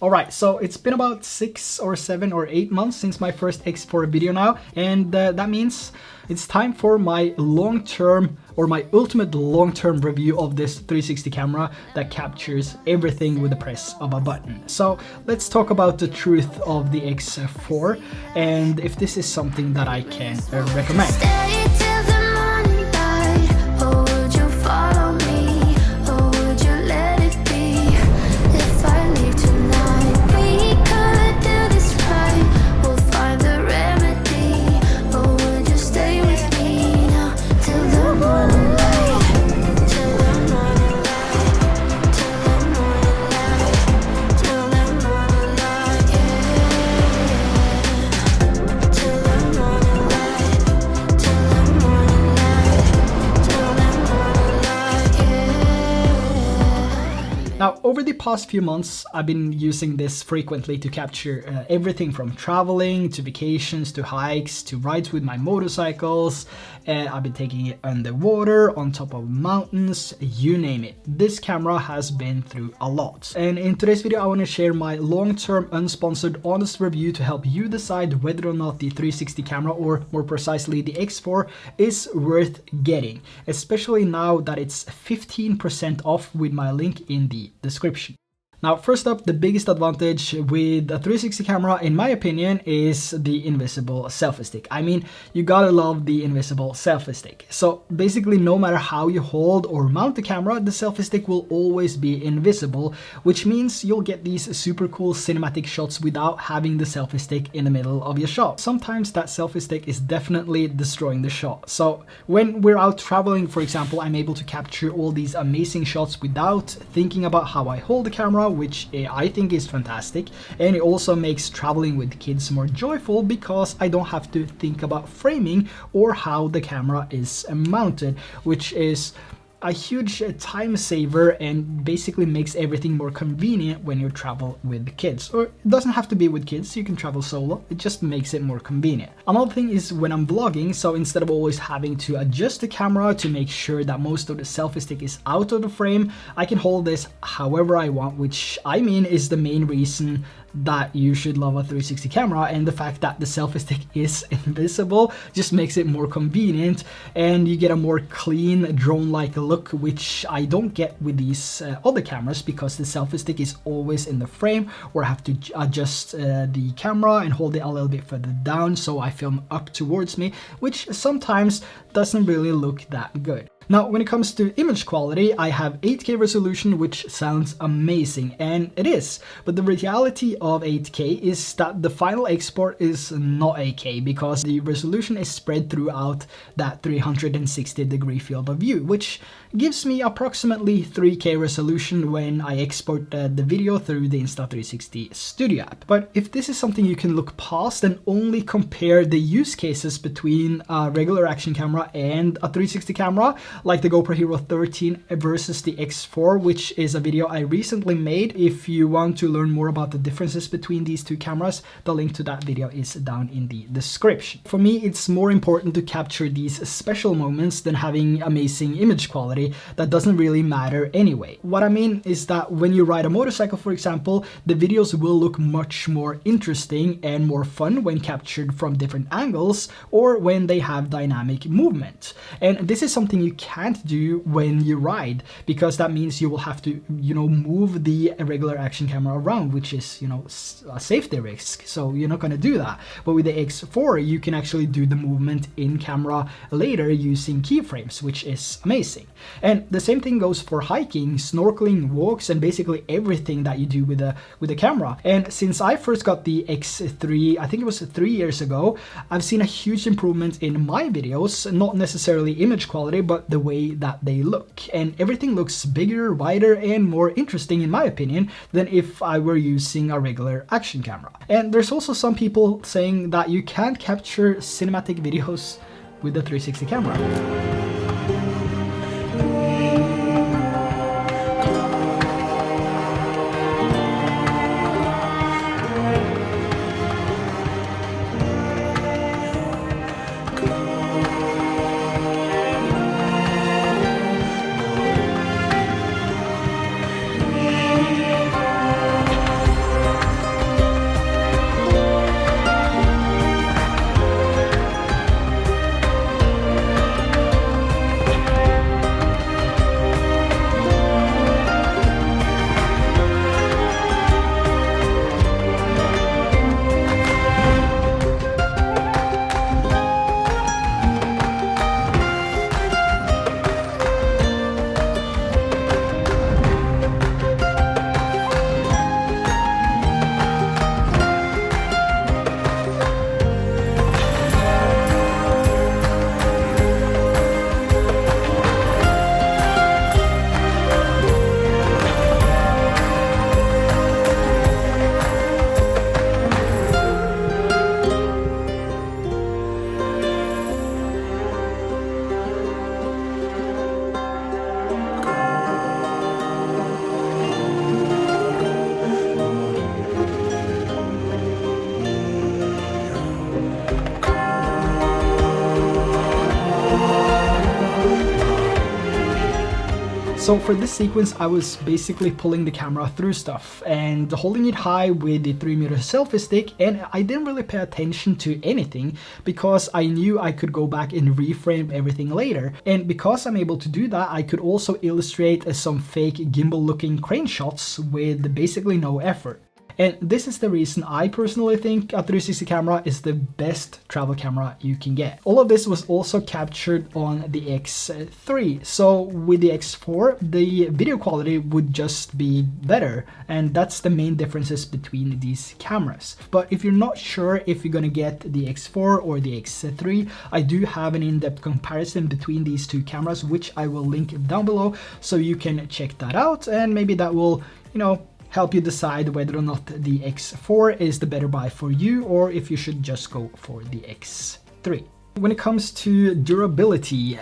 Alright, so it's been about 6 or 7 or 8 months since my first X4 video now, and that means it's time for my long-term or my ultimate long-term review of this 360 camera that captures everything with the press of a button. So let's talk about the truth of the X4 and if this is something that I can recommend. Now, over the past few months, I've been using this frequently to capture everything from traveling to vacations to hikes to rides with my motorcycles. I've been taking it underwater, on top of mountains, you name it. This camera has been through a lot. And in today's video, I want to share my long-term, unsponsored, honest review to help you decide whether or not the 360 camera, or more precisely the X4, is worth getting, especially now that it's 15% off with my link in the description. Now, first up, the biggest advantage with a 360 camera, in my opinion, is the invisible selfie stick. I mean, you gotta love the invisible selfie stick. So basically, no matter how you hold or mount the camera, the selfie stick will always be invisible, which means you'll get these super cool cinematic shots without having the selfie stick in the middle of your shot. Sometimes that selfie stick is definitely destroying the shot. So when we're out traveling, for example, I'm able to capture all these amazing shots without thinking about how I hold the camera, which I think is fantastic. And it also makes traveling with kids more joyful because I don't have to think about framing or how the camera is mounted, which is a huge time saver and basically makes everything more convenient when you travel with kids. Or it doesn't have to be with kids, you can travel solo, it just makes it more convenient. Another thing is when I'm vlogging, so instead of always having to adjust the camera to make sure that most of the selfie stick is out of the frame, I can hold this however I want, which I mean is the main reason that you should love a 360 camera, and the fact that the selfie stick is invisible just makes it more convenient and you get a more clean drone-like look, which I don't get with these other cameras because the selfie stick is always in the frame, or I have to adjust the camera and hold it a little bit further down so I film up towards me, which sometimes doesn't really look that good. Now, when it comes to image quality, I have 8K resolution, which sounds amazing, and it is. But the reality of 8K is that the final export is not 8K because the resolution is spread throughout that 360-degree field of view, which gives me approximately 3K resolution when I export the video through the Insta360 Studio app. But if this is something you can look past and only compare the use cases between a regular action camera and a 360 camera, like the GoPro Hero 13 versus the X4, which is a video I recently made. If you want to learn more about the differences between these two cameras, the link to that video is down in the description. For me, it's more important to capture these special moments than having amazing image quality that doesn't really matter anyway. What I mean is that when you ride a motorcycle, for example, the videos will look much more interesting and more fun when captured from different angles or when they have dynamic movement. And this is something you can't do when you ride, because that means you will have to, move the regular action camera around, which is, a safety risk. So you're not going to do that. But with the X4, you can actually do the movement in camera later using keyframes, which is amazing. And the same thing goes for hiking, snorkeling, walks, and basically everything that you do with the camera. And since I first got the X3, I think it was 3 years ago, I've seen a huge improvement in my videos, not necessarily image quality, but the way that they look. And everything looks bigger, wider, and more interesting, in my opinion, than if I were using a regular action camera. And there's also some people saying that you can't capture cinematic videos with the 360 camera. So for this sequence, I was basically pulling the camera through stuff and holding it high with the 3-meter selfie stick, and I didn't really pay attention to anything because I knew I could go back and reframe everything later. And because I'm able to do that, I could also illustrate some fake gimbal looking crane shots with basically no effort. And this is the reason I personally think a 360 camera is the best travel camera you can get. All of this was also captured on the X3. So with the X4, the video quality would just be better. And that's the main differences between these cameras. But if you're not sure if you're gonna get the X4 or the X3, I do have an in-depth comparison between these two cameras, which I will link down below so you can check that out, and maybe that will, help you decide whether or not the X4 is the better buy for you, or if you should just go for the X3. When it comes to durability,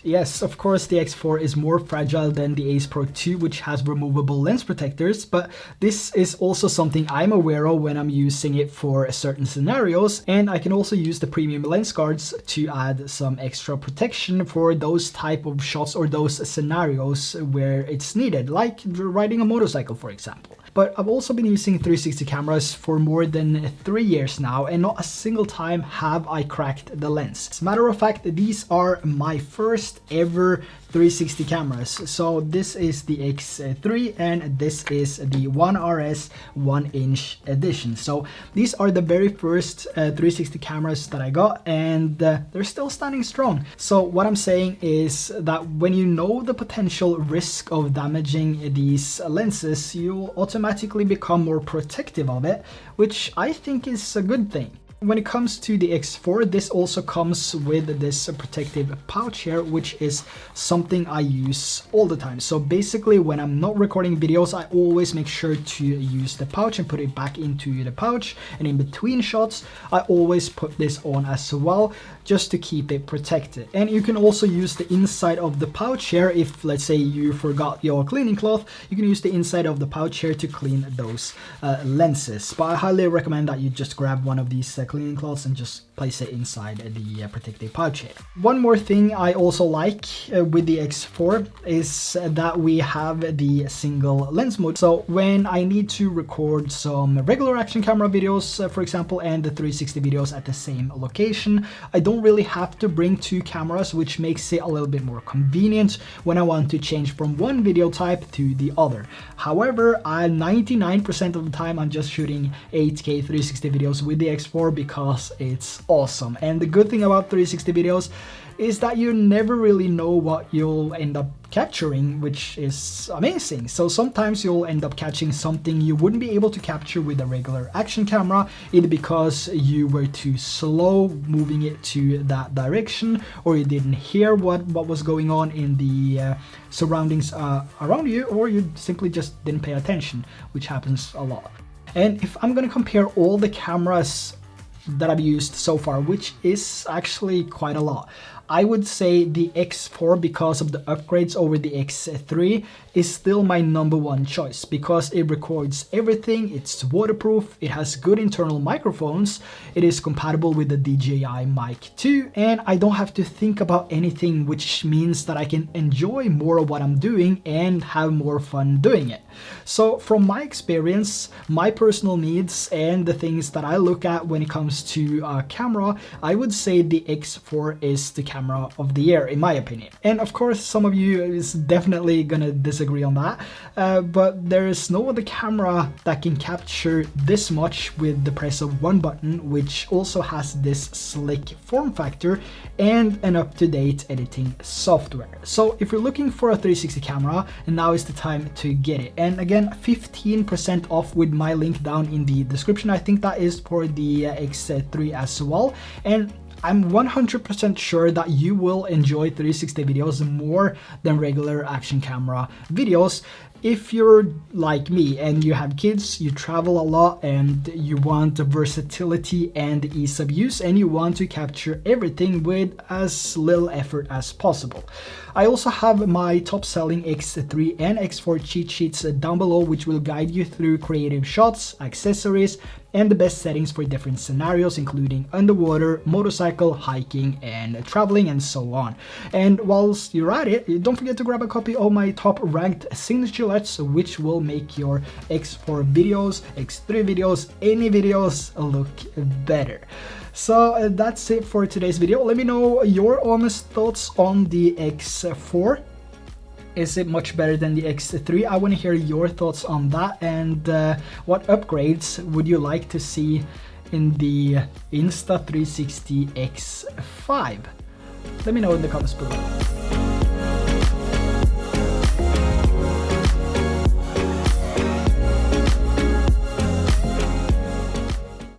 yes, of course the X4 is more fragile than the Ace Pro 2, which has removable lens protectors, but this is also something I'm aware of when I'm using it for certain scenarios, and I can also use the premium lens guards to add some extra protection for those type of shots or those scenarios where it's needed, like riding a motorcycle, for example. But I've also been using 360 cameras for more than 3 years now, and not a single time have I cracked the lens. As a matter of fact, these are my first ever 360 cameras. So this is the X3 and this is the One RS 1-inch edition. So these are the very first 360 cameras that I got, and they're still standing strong. So what I'm saying is that when you know the potential risk of damaging these lenses, you'll automatically become more protective of it, which I think is a good thing. When it comes to the X4, this also comes with this protective pouch here, which is something I use all the time. So basically, when I'm not recording videos, I always make sure to use the pouch and put it back into the pouch. And in between shots, I always put this on as well, just to keep it protected. And you can also use the inside of the pouch here. If, let's say, you forgot your cleaning cloth, you can use the inside of the pouch here to clean those lenses. But I highly recommend that you just grab one of these cleaning cloths and just place it inside the protective pouch here. One more thing I also like with the X4 is that we have the single lens mode. So when I need to record some regular action camera videos, for example, and the 360 videos at the same location, I don't really have to bring two cameras, which makes it a little bit more convenient when I want to change from one video type to the other. However, 99% of the time I'm just shooting 8K 360 videos with the X4 because it's awesome. And the good thing about 360 videos is that you never really know what you'll end up capturing, which is amazing. So sometimes you'll end up catching something you wouldn't be able to capture with a regular action camera, either because you were too slow moving it to that direction, or you didn't hear what was going on in the surroundings around you, or you simply just didn't pay attention, which happens a lot. And if I'm gonna compare all the cameras that I've used so far, which is actually quite a lot, I would say the X4, because of the upgrades over the X3, is still my #1 choice, because it records everything, it's waterproof, it has good internal microphones, it is compatible with the DJI Mic 2, and I don't have to think about anything, which means that I can enjoy more of what I'm doing and have more fun doing it. So from my experience, my personal needs, and the things that I look at when it comes to a camera, I would say the X4 is the camera of the year, in my opinion. And of course, some of you is definitely gonna disagree on that, but there is no other camera that can capture this much with the press of one button, which also has this slick form factor and an up-to-date editing software. So if you're looking for a 360 camera, now is the time to get it. And again, 15% off with my link down in the description. I think that is for the X3 as well. And I'm 100% sure that you will enjoy 360 videos more than regular action camera videos, If you're like me and you have kids, you travel a lot, and you want the versatility and ease of use, and you want to capture everything with as little effort as possible. I also have my top selling X3 and X4 cheat sheets down below, which will guide you through creative shots, accessories, and the best settings for different scenarios, including underwater, motorcycle, hiking, and traveling, and so on. And whilst you're at it, don't forget to grab a copy of my top ranked Signature LUTs, which will make your X4 videos, X3 videos, any videos look better. So that's it for today's video. Let me know your honest thoughts on the X4. Is it much better than the X3? I want to hear your thoughts on that, and what upgrades would you like to see in the Insta360 X5? Let me know in the comments below.